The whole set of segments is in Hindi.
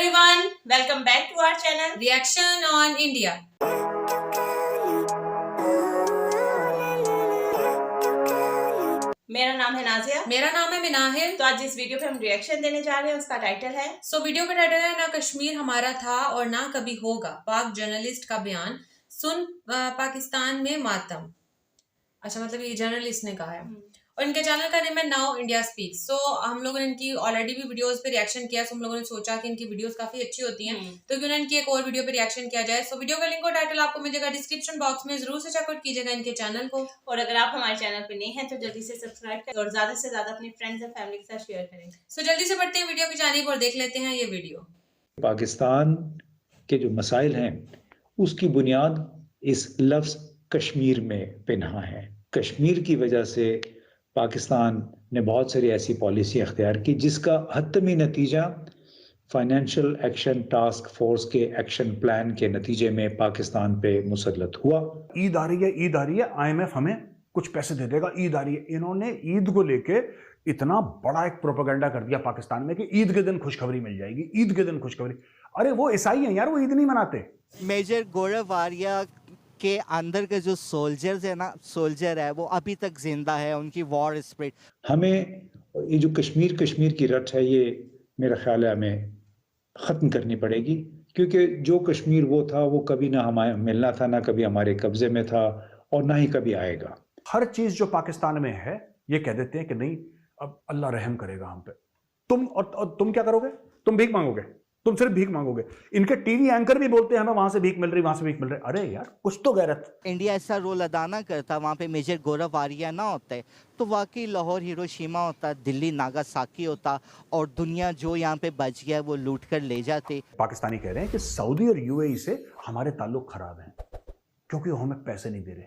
everyone, welcome back to our channel Reaction on India. मेरा नाम है नाजिया। मेरा नाम है मिनाहिल। तो आज जिस वीडियो पे हम रिएक्शन देने जा रहे हैं उसका टाइटल है वीडियो का टाइटल है ना कश्मीर हमारा था और ना कभी होगा, पाक जर्नलिस्ट का बयान सुन पाकिस्तान में मातम। अच्छा, मतलब ये जर्नलिस्ट ने कहा है और इनके चैनल का नेम है नाउ इंडिया स्पीक्स। हम लोगों ने इनकी ऑलरेडी भी वीडियोस पे रिएक्शन किया, हम लोगों ने सोचा कि इनकी वीडियोस काफी अच्छी होती हैं तो क्यों ना इनकी एक और वीडियो पे रिएक्शन किया जाए। वीडियो का लिंक और टाइटल आपको मिलेगा डिस्क्रिप्शन बॉक्स में, जरूर से चेकआउट कीजिएगा इनके चैनल को। और अगर आप हमारे चैनल पे नए हैं तो जल्दी से सब्सक्राइब करें और ज्यादा से ज्यादा अपने फ्रेंड्स और फैमिली के साथ शेयर करें। जल्दी से बढ़ते हैं वीडियो की जानिब और देख लेते हैं ये वीडियो। पाकिस्तान के जो मसाइल हैं उसकी बुनियाद इस लफ्ज़ कश्मीर में पिन्हा है। कश्मीर की वजह से पाकिस्तान ने बहुत सारी ऐसी पॉलिसी अख्तियार की जिसका हतमी नतीजा फाइनेंशियल एक्शन टास्क फोर्स के एक्शन प्लान के नतीजे में पाकिस्तान पे मुसल्लत हुआ। ईद आ रही है, IMF हमें कुछ पैसे दे देगा, ईद आ रही है। इन्होंने ईद को लेके इतना बड़ा एक प्रोपेगेंडा कर दिया पाकिस्तान में कि ईद के दिन खुशखबरी मिल जाएगी, ईद के दिन खुशखबरी। अरे वो ईसाई हैं यार, वो ईद नहीं मनाते। मेजर गौरव आर्या के अंदर के जो सोल्जर है वो अभी तक जिंदा है, उनकी वॉर स्पिरिट। हमें ये जो कश्मीर की रट है ये मेरा ख्याल है हमें ख़त्म करनी पड़ेगी, क्योंकि जो कश्मीर वो था वो कभी ना हमें मिलना था, ना कभी हमारे कब्जे में था और ना ही कभी आएगा। हर चीज जो पाकिस्तान में है ये कह देते हैं कि नहीं अब अल्लाह रहम करेगा हम पे। तुम क्या करोगे? तुम भीख मांगोगे, तुम सिर्फ भीख मांगोगे। इनके टीवी एंकर भी बोलते हैं हमें वहां से भीख मिल रही, वहां से भीख मिल रही। अरे यार कुछ तो गैरत। इंडिया ऐसा रोल अदा ना करता, वहाँ पे मेजर गौरव आर्या ना होते तो वाकई लाहौर हिरोशिमा होता, दिल्ली नागासाकी होता और दुनिया जो यहाँ पे बच गया वो लूट कर ले जाते। पाकिस्तानी कह रहे हैं कि सऊदी और UAE से हमारे ताल्लुक खराब हैं क्योंकि वो हमें पैसे नहीं दे रहे।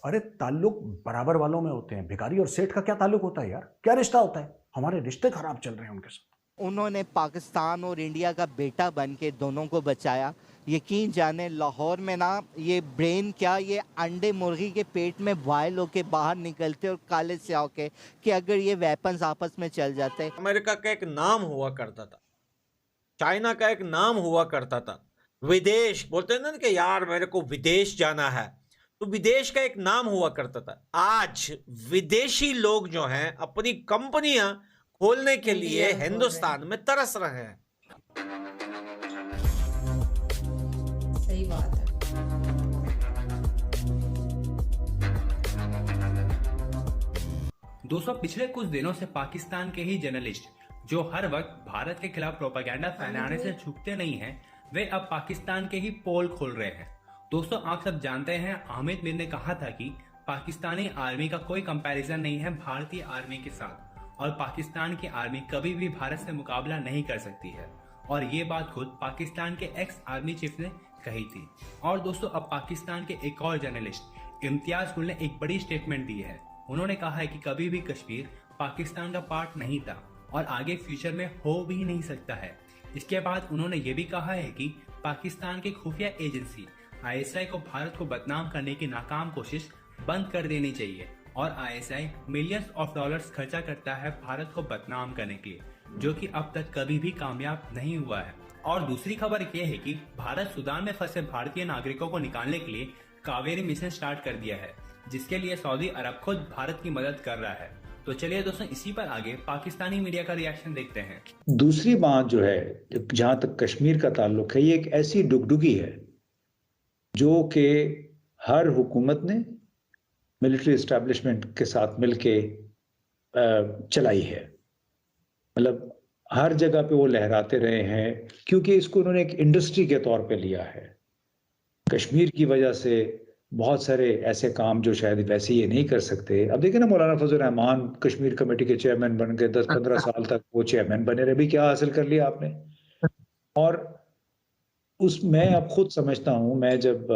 अरे ताल्लुक बराबर वालों में होते हैं। भिखारी और सेठ का क्या ताल्लुक होता है यार? क्या रिश्ता होता है? हमारे रिश्ते खराब चल रहे हैं उनके साथ। उन्होंने पाकिस्तान और इंडिया का बेटा बन के दोनों को बचाया। यकीन जाने लाहौर में ना ये ब्रेन क्या, ये अंडे मुर्गी के पेट में बॉयल होके बाहर निकलते और काले से होके कि अगर ये वेपन्स आपस में चल जाते। अमेरिका का एक नाम हुआ करता था, चाइना का एक नाम हुआ करता था, विदेश बोलते हैं ना कि यार मेरे को विदेश जाना है, तो विदेश का एक नाम हुआ करता था। आज विदेशी लोग जो हैं अपनी कंपनियां खोलने के लिए हिंदुस्तान में तरस रहे हैं। सही बात है। दोस्तों, पिछले कुछ दिनों से पाकिस्तान के ही जर्नलिस्ट जो हर वक्त भारत के खिलाफ प्रोपेगेंडा फैलाने से चूकते नहीं हैं, वे अब पाकिस्तान के ही पोल खोल रहे हैं। दोस्तों, आप सब जानते हैं आमिर मीर ने कहा था कि पाकिस्तानी आर्मी का कोई कंपैरिजन नहीं है भारतीय आर्मी के साथ और पाकिस्तान की आर्मी कभी भी भारत से मुकाबला नहीं कर सकती है, और ये बात खुद पाकिस्तान के एक्स आर्मी चीफ ने कही थी। और दोस्तों, अब पाकिस्तान के एक और जर्नलिस्ट इम्तियाज गुल ने एक बड़ी स्टेटमेंट दी है। उन्होंने कहा है कि कभी भी कश्मीर पाकिस्तान का पार्ट नहीं था और आगे फ्यूचर में हो भी नहीं सकता है। इसके बाद उन्होंने ये भी कहा है कि पाकिस्तान की खुफिया एजेंसी ISI को भारत को बदनाम करने की नाकाम कोशिश बंद कर देनी चाहिए और ISI मिलियंस ऑफ डॉलर्स खर्चा करता है भारत को बदनाम करने के लिए, जो कि अब तक कभी भी कामयाब नहीं हुआ है। और दूसरी खबर यह है कि भारत सूडान में फंसे भारतीय नागरिकों को निकालने के लिए कावेरी मिशन स्टार्ट कर दिया है, जिसके लिए सऊदी अरब खुद भारत की मदद कर रहा है। तो चलिए दोस्तों, इसी पर आगे पाकिस्तानी मीडिया का रिएक्शन देखते हैं। दूसरी बात जो है, जहां तक कश्मीर का ताल्लुक है, ये एक ऐसी डुगडुगी है जो कि हर हुकूमत ने मिलिट्री एस्टैब्लिशमेंट के साथ मिलके चलाई है। मतलब हर जगह पे वो लहराते रहे हैं क्योंकि इसको उन्होंने एक इंडस्ट्री के तौर पे लिया है। कश्मीर की वजह से बहुत सारे ऐसे काम जो शायद वैसे ये नहीं कर सकते। अब देखिए ना, मौलाना फजल रहमान कश्मीर कमेटी के चेयरमैन बन के 10-15 साल तक वो चेयरमैन बने रहे। भी क्या हासिल कर लिया आपने? और मैं अब खुद समझता हूँ, मैं जब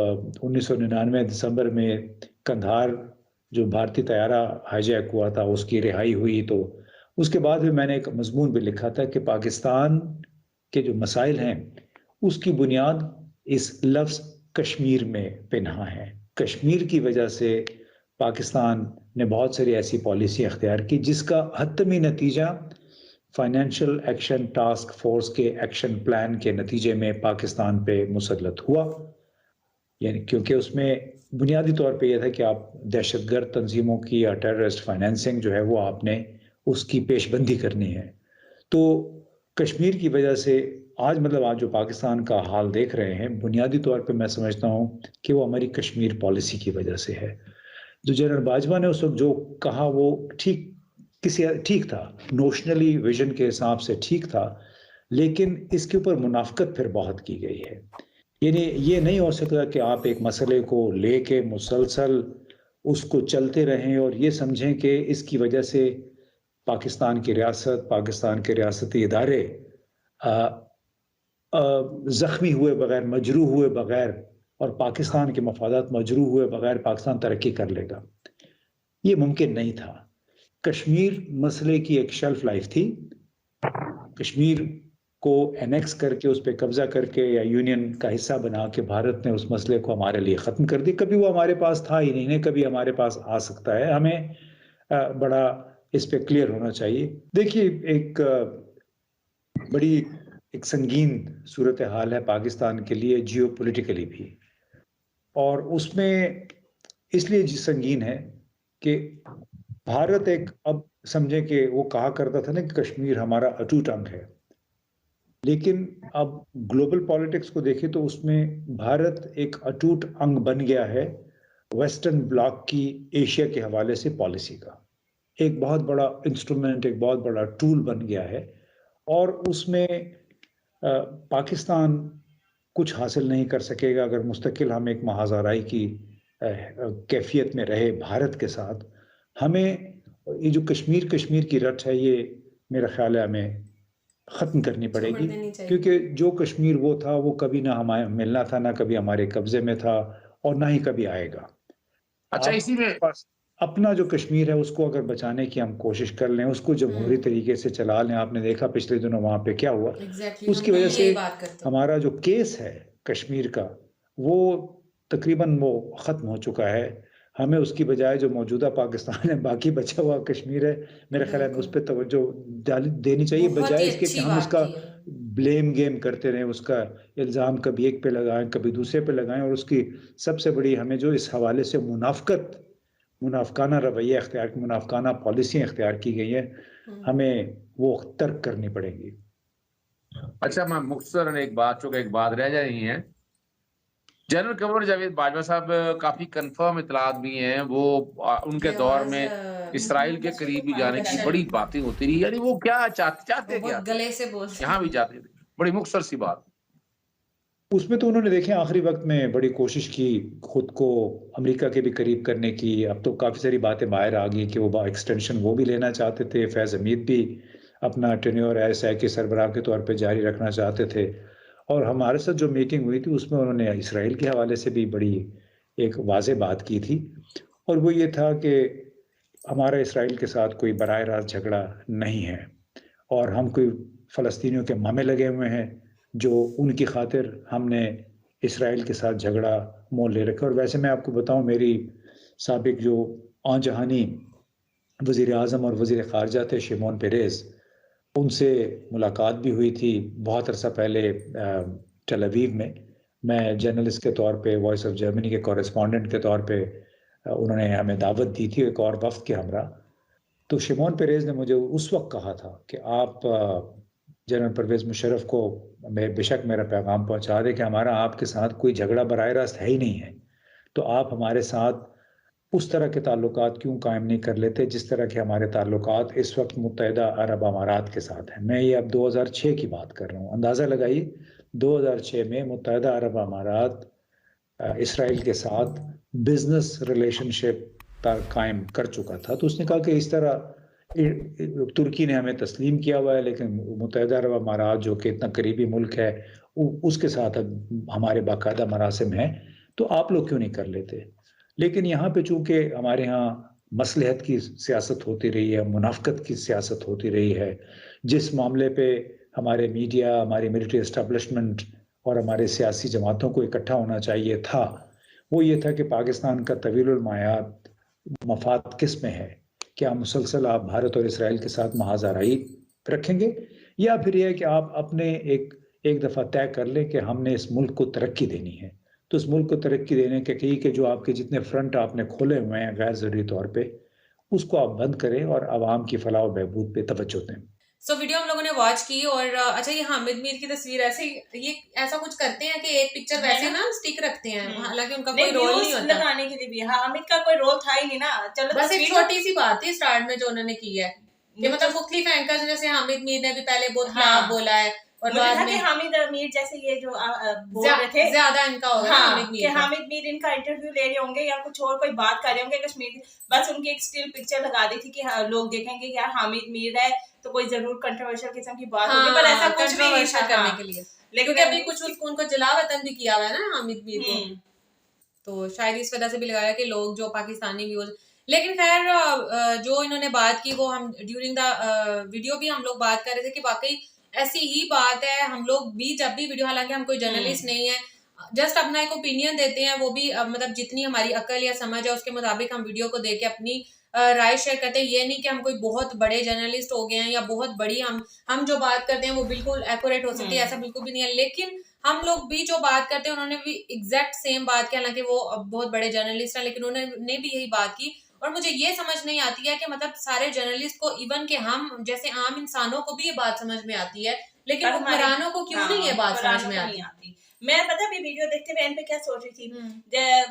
1999 दिसंबर में कंधार जो भारतीय तैयारा हाईजैक हुआ था उसकी रिहाई हुई, तो उसके बाद भी मैंने एक मजमून भी लिखा था कि पाकिस्तान के जो मसाइल हैं उसकी बुनियाद इस लफ्ज़ कश्मीर में पिन्हा है। कश्मीर की वजह से पाकिस्तान ने बहुत सारी ऐसी पॉलिसी अख्तियार की जिसका हतमी नतीजा फाइनेंशियल एक्शन टास्क फोर्स के एक्शन प्लान के नतीजे में पाकिस्तान पे मुसल्लत हुआ, यानी क्योंकि उसमें बुनियादी तौर पे यह था कि आप दहशतगर्द तंजीमों की या टेररिस्ट फाइनेंसिंग जो है वो आपने उसकी पेशबंदी करनी है। तो कश्मीर की वजह से आज जो पाकिस्तान का हाल देख रहे हैं, बुनियादी तौर पे मैं समझता हूँ कि वो हमारी कश्मीर पॉलिसी की वजह से है। जो जनरल बाजवा ने उस वक्त जो कहा वो ठीक था, नोशनली विजन के हिसाब से ठीक था, लेकिन इसके ऊपर मुनाफकत फिर बहुत की गई है। यानी ये नहीं हो सकता कि आप एक मसले को लेके मुसलसल उसको चलते रहें और ये समझें कि इसकी वजह से पाकिस्तान की रियासत, पाकिस्तान के रियासती इदारे ज़ख्मी हुए बगैर, मजरूह हुए बगैर और पाकिस्तान के मफादात मजरूह हुए बगैर पाकिस्तान तरक्की कर लेगा। ये मुमकिन नहीं था। कश्मीर मसले की एक शेल्फ लाइफ थी। कश्मीर को एनेक्स करके, उस पर कब्जा करके या यूनियन का हिस्सा बना के भारत ने उस मसले को हमारे लिए ख़त्म कर दिया। कभी वो हमारे पास था ही नहीं, कभी हमारे पास आ सकता है। हमें बड़ा इस पे क्लियर होना चाहिए। देखिए, एक संगीन सूरत हाल है पाकिस्तान के लिए जियोपॉलिटिकली भी, और उसमें इसलिए संगीन है कि भारत अब समझे कि वो कहा करता था ना कि कश्मीर हमारा अटूट अंग है, लेकिन अब ग्लोबल पॉलिटिक्स को देखें तो उसमें भारत एक अटूट अंग बन गया है वेस्टर्न ब्लॉक की एशिया के हवाले से पॉलिसी का। एक बहुत बड़ा इंस्ट्रूमेंट, एक बहुत बड़ा टूल बन गया है, और उसमें पाकिस्तान कुछ हासिल नहीं कर सकेगा अगर मुस्तकिल हम एक महाजराई की कैफियत में रहे भारत के साथ। हमें ये जो कश्मीर की रट है, ये मेरा ख्याल है हमें ख़त्म करनी पड़ेगी, क्योंकि जो कश्मीर वो था वो कभी ना हमें मिलना था, ना कभी हमारे कब्जे में था, और ना ही कभी आएगा। अच्छा, इसी में अपना जो कश्मीर है उसको अगर बचाने की हम कोशिश कर लें, उसको जमहूरी तरीके से चला लें। आपने देखा पिछले दिनों वहाँ पे क्या हुआ। उसकी वजह से हमारा जो केस है कश्मीर का वो तकरीबन वो ख़त्म हो चुका है। हमें उसकी बजाय जो मौजूदा पाकिस्तान है, बाकी बचा हुआ कश्मीर है, मेरे ख्याल में उस पर तवज्जो देनी चाहिए, बजाय इसके कि हम उसका ब्लेम गेम करते रहें, उसका इल्ज़ाम कभी एक पे लगाएं कभी दूसरे पे लगाएं। और उसकी सबसे बड़ी हमें जो इस हवाले से मुनाफकाना रवैया इख्तियार, मुनाफकाना पॉलिसियाँ इख्तियार की गई हैं, हमें वो तर्क करनी पड़ेगी। अच्छा, मैं मुख्तसरन एक बात रह जानी है। जनरल कमर जावेद बाजवा साहब काफी कंफर्म इतलात भी हैं, वो उनके दौर में इसराइल के करीबी जाने की बड़ी बातें होती रही, यानी वो क्या चाहते क्या गले से बोलते, यहाँ भी जाते थे। बड़ी मुख्तसर सी बात। उसमें तो उन्होंने देखे आखिरी वक्त में बड़ी कोशिश की खुद को अमेरिका के भी करीब करने की। अब तो काफ़ी सारी बातें बाहर आ गई कि वो एक्सटेंशन वो भी लेना चाहते थे। फैज़ हमीद भी अपना टेन्योर ISI के सरबराह के तौर पे जारी रखना चाहते थे। और हमारे साथ जो मीटिंग हुई थी उसमें उन्होंने इसराइल के हवाले से भी बड़ी एक वाज़ेह बात की थी, और वो ये था कि हमारा इसराइल के साथ कोई बराह रास्त झगड़ा नहीं है, और हम कोई फ़लस्तीनियों के मामे लगे हुए हैं जो उनकी खातिर हमने इसराइल के साथ झगड़ा मोल ले रखा। और वैसे मैं आपको बताऊं, मेरी साबिक जो आन-जहानी वज़ीर आज़म और वज़ीर ख़ारजा थे शिमोन पेरेज़, उनसे मुलाकात भी हुई थी बहुत अरसा पहले टेल अवीव में। मैं जर्नलिस्ट के तौर पे, वॉइस ऑफ जर्मनी के कॉरेस्पॉन्डेंट के तौर पे उन्होंने हमें दावत दी थी एक और वफ़द के हमरा। तो शिमोन पेरेज़ ने मुझे उस वक्त कहा था कि आप जनरल परवेज़ मुशर्रफ को बेशक मेरा पैगाम पहुंचा दे कि हमारा आपके साथ कोई झगड़ा बराह रास्त है ही नहीं है, तो आप हमारे साथ उस तरह के ताल्लुकात क्यों कायम नहीं कर लेते जिस तरह के हमारे ताल्लुकात इस वक्त मुत्तहिदा अरब अमारात के साथ हैं। मैं ये अब 2006 की बात कर रहा हूँ। अंदाज़ा लगाइए, 2006 में मुत्तहिदा अरब अमारात इसराइल के साथ बिजनेस रिलेशनशिप कायम कर चुका था। तो उसने कहा कि इस तरह तुर्की ने हमें तस्लीम किया हुआ है, लेकिन मुत्तहिदा अरब अमारात जो कि इतना करीबी मुल्क है उसके साथ हमारे बाकायदा मरासिम हैं, तो आप लोग क्यों नहीं कर लेते। लेकिन यहाँ पे चूँकि हमारे यहाँ मसलहत की सियासत होती रही है, मुनाफकत की सियासत होती रही है, जिस मामले पे हमारे मीडिया, हमारी मिलिट्री एस्टेब्लिशमेंट और हमारे सियासी जमातों को इकट्ठा होना चाहिए था, वो ये था कि पाकिस्तान का तवीलुल मयाद मफाद किस में है। क्या मुसलसल आप भारत और इसराइल के साथ महाजराई रखेंगे, या फिर यह है कि आप अपने एक दफ़ा तय कर लें कि हमने इस मुल्क को तरक्की देनी है, तो इस मुल्क को तरक्की देने के कई के जो आपके जितने फ्रंट आपने खोले हुए हैं गैर ज़रूरी तौर पे, उसको आप बंद करें और आवाम की फलाह और बहबूद पे तवज्जो दें। सो वीडियो हम लोगों ने वॉच की और अच्छा ये हामिद मीर की तस्वीर ऐसे ये ऐसा कुछ करते हैं कि एक पिक्चर वैसे ना स्टिक रखते हैं, हालांकि उनका कोई रोल नहीं होता लगाने के लिए भी। हाँ, हामिद का कोई रोल था ही नहीं ना। चलो बस एक छोटी सी बात थी स्टार्ट में जो उन्होंने की है कि मतलब मुख्तलिफ एंकर्स जैसे हामिद मीर ने भी पहले बहुत खराब बोला है और बाद में हामिद मीर जैसे ये जो बोल रहे थे ज्यादा इनका होगा हामिद मीर कि हामिद मीर इनका इंटरव्यू ले रहे होंगे या कुछ और कोई बात कर रहे होंगे कश्मीर की, बस उनकी एक स्टिल पिक्चर लगा दी थी कि लोग देखेंगे यार हामिद मीर है तो कोई जरूर कंट्रोवर्शियल किस्म की बात होगी, पर ऐसा कुछ भी नहीं था करने के लिए, लेकिन अभी कुछ उनको जलावतन भी किया हुआ है ना हामिद मीर को, तो शायद इस वजह से भी लगाया कि लोग जो पाकिस्तानी व्यूअर्स। लेकिन खैर जो इन्होंने बात की वो हम ड्यूरिंग द वीडियो भी हम लोग बात कर रहे थे कि वाकई ऐसी ही बात है। हम लोग भी जब भी वीडियो, हालांकि हम कोई जर्नलिस्ट नहीं है, जस्ट अपना एक ओपिनियन देते हैं, वो भी मतलब जितनी हमारी अकल या समझ है उसके मुताबिक हम वीडियो को देख के अपनी राय शेयर करते हैं। ये नहीं कि हम कोई बहुत बड़े जर्नलिस्ट हो गए हैं या बहुत बड़ी हम जो बात करते हैं वो बिल्कुल एक्यूरेट हो सकती है, ऐसा बिल्कुल भी नहीं है। लेकिन हम लोग भी जो बात करते हैं उन्होंने भी एग्जैक्ट सेम बात की, हालांकि वो बहुत बड़े जर्नलिस्ट हैं लेकिन उन्होंने भी यही बात की। और मुझे ये समझ नहीं आती है कि मतलब सारे जर्नलिस्ट को, इवन के हम जैसे आम इंसानों को भी ये बात समझ में आती है, लेकिन हुक्मरानों को क्यों नहीं ये बात समझ में आती। मैं पता भी वीडियो देखते हुए एंड पे क्या सोच रही थी,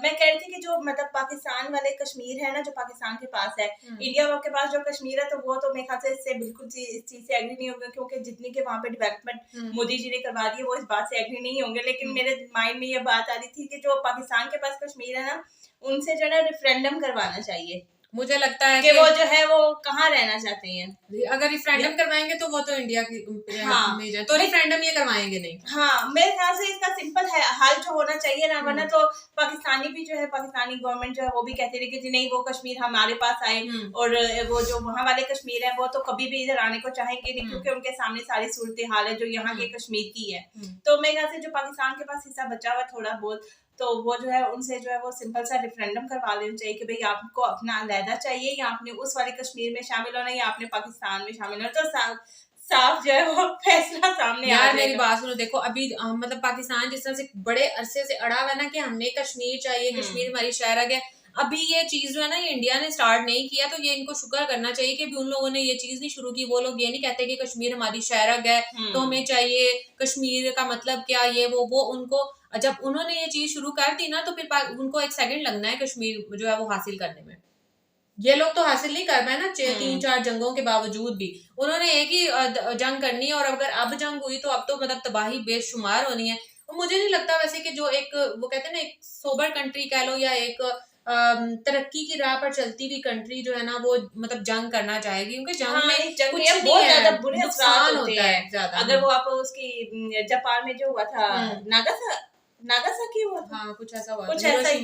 मैं कह रही थी कि जो मतलब पाकिस्तान वाले कश्मीर है ना, जो पाकिस्तान के पास है, इंडिया के पास जो कश्मीर है, तो वो तो मेरे ख्याल से इससे बिल्कुल इस चीज से एग्री नहीं होंगे, क्योंकि जितनी के वहाँ पे डेवलपमेंट मोदी जी ने करवा दी है वो इस बात से एग्री नहीं होंगे। लेकिन मेरे माइंड में ये बात आ रही थी कि जो पाकिस्तान के पास कश्मीर है ना, उनसे जो है ना रेफरेंडम करवाना चाहिए। मुझे लगता है कि वो जो है वो कहाँ रहना चाहते हैं, अगर रेफरेंडम करवाएंगे तो वो तो इंडिया की में जाए, तो रेफरेंडम ये करवाएंगे नहीं। हाँ, मेरे ख्याल से इसका सिंपल है हल जो होना चाहिए ना, वरना तो पाकिस्तानी भी जो है, पाकिस्तानी गवर्नमेंट जो है वो भी कहती रही कि नहीं वो कश्मीर हमारे पास आए, और वो जो वहाँ वाले कश्मीर है वो तो कभी भी इधर आने को चाहेंगे नहीं, क्योंकि उनके सामने सारी सूरत हाल है जो यहाँ के कश्मीर की है। तो मेरे ख्याल से जो पाकिस्तान के पास हिस्सा बचा हुआ थोड़ा बहुत, तो वो जो है उनसे जो है वो सिंपल सा रेफरेंडम करवा लेना चाहिए कि भाई आपको अपना अलहदा चाहिए, या आपने उस वाले कश्मीर में शामिल होना या आपने पाकिस्तान में शामिल होना, तो साफ जो है वो फैसला सामने आ जाएगा। मेरी बात सुनो, देखो अभी मतलब पाकिस्तान जिस तरह से बड़े अरसे से अड़ा हुआ है ना कि हमें कश्मीर चाहिए, कश्मीर हमारी शहरग है, अभी ये चीज जो है ना ये इंडिया ने स्टार्ट नहीं किया, तो ये इनको शुक्र करना चाहिए कि उन लोगों ने ये चीज नहीं शुरू की। वो लोग ये नहीं कहते कि कश्मीर हमारी शहरग है तो हमें चाहिए, कश्मीर का मतलब क्या, ये वो उनको जब उन्होंने ये चीज शुरू कर दी ना तो फिर उनको एक सेकंड लगना है कश्मीर जो है वो हासिल करने में। ये लोग तो हासिल नहीं कर पाए ना 3-4 जंगों के बावजूद भी, उन्होंने एक ही जंग करनी है, और अगर अब जंग हुई तो अब तो मतलब तबाही बेशुमार होनी है। और मुझे नहीं लगता वैसे कि जो एक वो कहते हैं ना एक सोबर कंट्री कह लो या एक तरक्की की राह पर चलती हुई कंट्री जो है ना वो मतलब जंग करना चाहेगी, क्योंकि जंग में कुछ बहुत ज्यादा बुरे नुकसान होते हैं ज्यादा। अगर वो आप उसकी जापान में जो हुआ था नागासाकी हुआ था, हाँ कुछ ऐसा हुआ, कुछ ऐसा ही,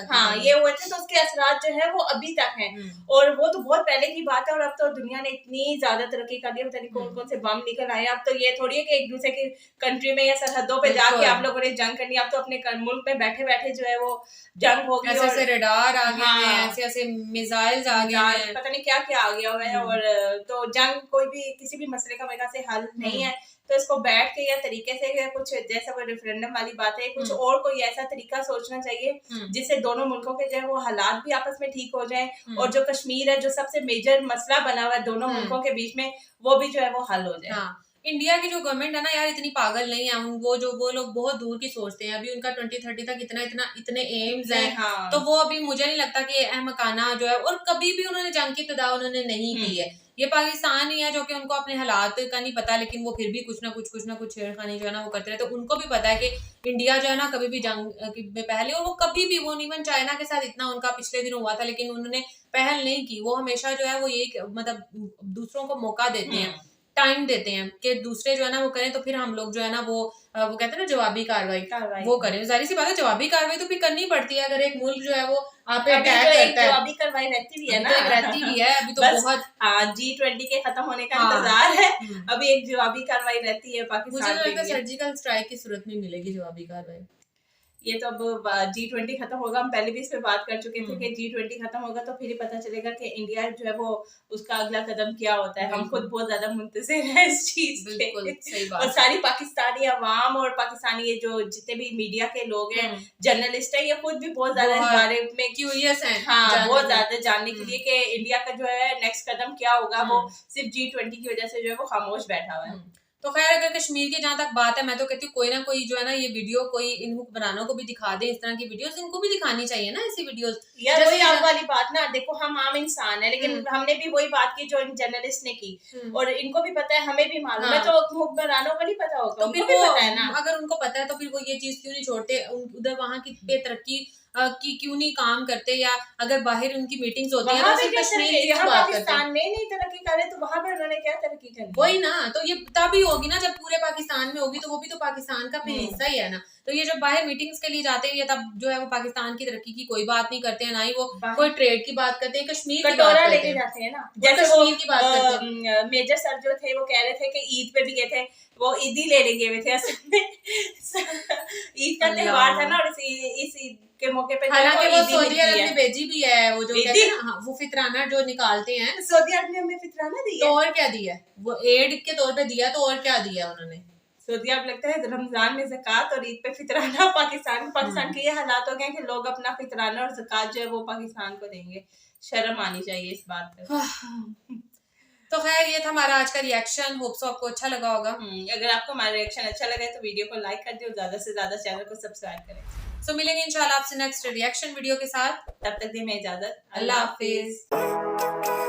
हाँ ये हुए थे, तो उसके असरात जो है वो अभी तक हैं, और वो तो बहुत पहले की बात है, और अब तो दुनिया ने इतनी ज्यादा तरक्की कर दी, पता नहीं कौन कौन से बम निकल आए। अब तो ये थोड़ी है कि एक दूसरे की कंट्री में या सरहदों पे जाके आप लोगों ने जंग करनी, अब तो अपने मुल्क में बैठे बैठे जो है वो जंग होगी, ऐसे रेडार आ गए हैं, ऐसे ऐसे मिसाइल्स आ गए हैं, पता नहीं क्या क्या आ गया हुआ है। और तो जंग कोई भी किसी भी मसले का मेरे से हल नहीं है, तो इसको बैठ के या तरीके से कुछ जैसा वो रेफरेंडम वाली बात है, कुछ और कोई ऐसा तरीका सोचना चाहिए जिससे दोनों मुल्कों के जो है वो हालात भी आपस में ठीक हो जाए, और जो कश्मीर है जो सबसे मेजर मसला बना हुआ है दोनों मुल्कों के बीच में, वो भी जो है वो हल हो जाए। हाँ, इंडिया की जो गवर्नमेंट है ना यार इतनी पागल नहीं है, वो लोग बहुत दूर की सोचते हैं। अभी उनका 2030 तक इतने एम्स हैं, हाँ। तो वो अभी मुझे नहीं लगता कि अहमकाना जो है, और कभी भी उन्होंने जंग की इब्तिदा उन्होंने नहीं की है। ये पाकिस्तान ही है जो कि उनको अपने हालात का नहीं पता, लेकिन वो फिर भी कुछ ना कुछ छेड़खानी जो है ना वो करते रहते। तो उनको भी पता है कि इंडिया जो है ना कभी भी जंग में पहले, और वो कभी भी वो इवन चाइना के साथ इतना उनका पिछले दिन हुआ था लेकिन उन्होंने पहल नहीं की। वो हमेशा जो है वो ये मतलब दूसरों को मौका देते हैं, टाइम देते हैं कि दूसरे जो है ना वो करें, तो फिर हम लोग जो है ना वो कहते हैं ना जवाबी कार्रवाई वो करें। जाहिर सी बात है जवाबी कार्रवाई तो फिर करनी पड़ती है, अगर एक मुल्क जो है वो आप पे अटैक करता है। जवाबी कार्रवाई रहती भी है ना, रहती भी है अभी तो बहुत। G20 के खत्म होने का इंतजार है, अभी एक जवाबी कार्रवाई रहती है पाकिस्तान। मुझे लगता है सर्जिकल स्ट्राइक की सूरत में मिलेगी जवाबी कार्रवाई। ये तो अब G20 खत्म होगा, हम पहले भी इस पे बात कर चुके थे कि G20 खत्म होगा तो फिर ही पता चलेगा कि इंडिया जो है वो उसका अगला कदम क्या होता है। हम खुद बहुत ज्यादा मुंतजिर हैं इस चीज के, और सारी पाकिस्तानी अवाम और पाकिस्तानी ये जो जितने भी मीडिया के लोग हैं, जर्नलिस्ट है, ये खुद भी बहुत ज्यादा इस बारे में क्यूरियस हैं, हाँ बहुत ज्यादा जानने के लिए कि इंडिया का जो है नेक्स्ट कदम क्या होगा। वो सिर्फ G20 की वजह से जो है वो खामोश बैठा हुआ है। तो खैर अगर कश्मीर की जहाँ तक बात है, मैं तो कहती हूँ कोई ना कोई जो है ना ये वीडियो कोई इन हुक्मरानों को भी दिखा दे, इस तरह की वीडियोस इनको भी दिखानी चाहिए ना, ऐसी वीडियोस। यार वही आप वाली बात ना, देखो हम आम इंसान है, लेकिन हमने भी वही बात की जो इन जर्नलिस्ट ने की, और इनको भी पता है, हमें भी मालूम है, तो हुक्मरानों को नहीं पता होगा, तो फिर भी पता है ना। अगर उनको पता है तो फिर वो ये चीज क्यों नहीं छोड़ते, उधर वहाँ की पे तरक्की की क्यों नहीं काम करते, या अगर बाहर उनकी मीटिंग्स होती हैं तो कश्मीर की बात करते हैं। पाकिस्तान में नहीं तरक्की कर रहे तो वहां पे उन्होंने क्या तरक्की करनी? वही ना, तो ये तभी होगी ना जब पूरे पाकिस्तान में होगी, तो वो भी तो पाकिस्तान का फिर हिस्सा ही है ना। तो ये जब बाहर मीटिंग्स के लिए जाते हैं ये तब जो है वो पाकिस्तान की तरक्की की कोई बात नहीं करते हैं, ना ही वो कोई ट्रेड की बात करते हैं, कश्मीर की बात करते हैं, जाते हैं ना। जैसे कश्मीर की बात करते हैं। मेजर सर जो थे वो कह रहे थे कि ईद पे भी गए थे, वो ईद ही लेने गए थे असल में। ईद का त्योहार था ना, और इस ईद के मौके पे हालांकि वो सऊदी अरब में भेजी भी है, वो जो कहते हैं ना वो फितराना जो निकालते हैं, सऊदी अरब ने हमें फितराना दिया, तो और क्या दिया, वो एड के तौर पे दिया, तो और क्या दिया उन्होंने। सऊदी अरब लगता है रमजान में ज़कात और ईद पे फितराना। पाकिस्तान के ये हालात हो गए कि लोग अपना फितराना और ज़कात जो है वो पाकिस्तान को देंगे। शर्म आनी चाहिए इस बात पे। तो खैर ये था हमारा आज का रिएक्शन, होप सो आपको अच्छा लगा होगा। अगर आपको हमारा रिएक्शन अच्छा लगे तो वीडियो को लाइक कर दे और ज्यादा से ज्यादा चैनल को सब्सक्राइब करें। सो मिलेंगे इंशाल्लाह आपसे नेक्स्ट रिएक्शन वीडियो के साथ, तब तक दी मैं इजाजत, अल्लाह हाफिज।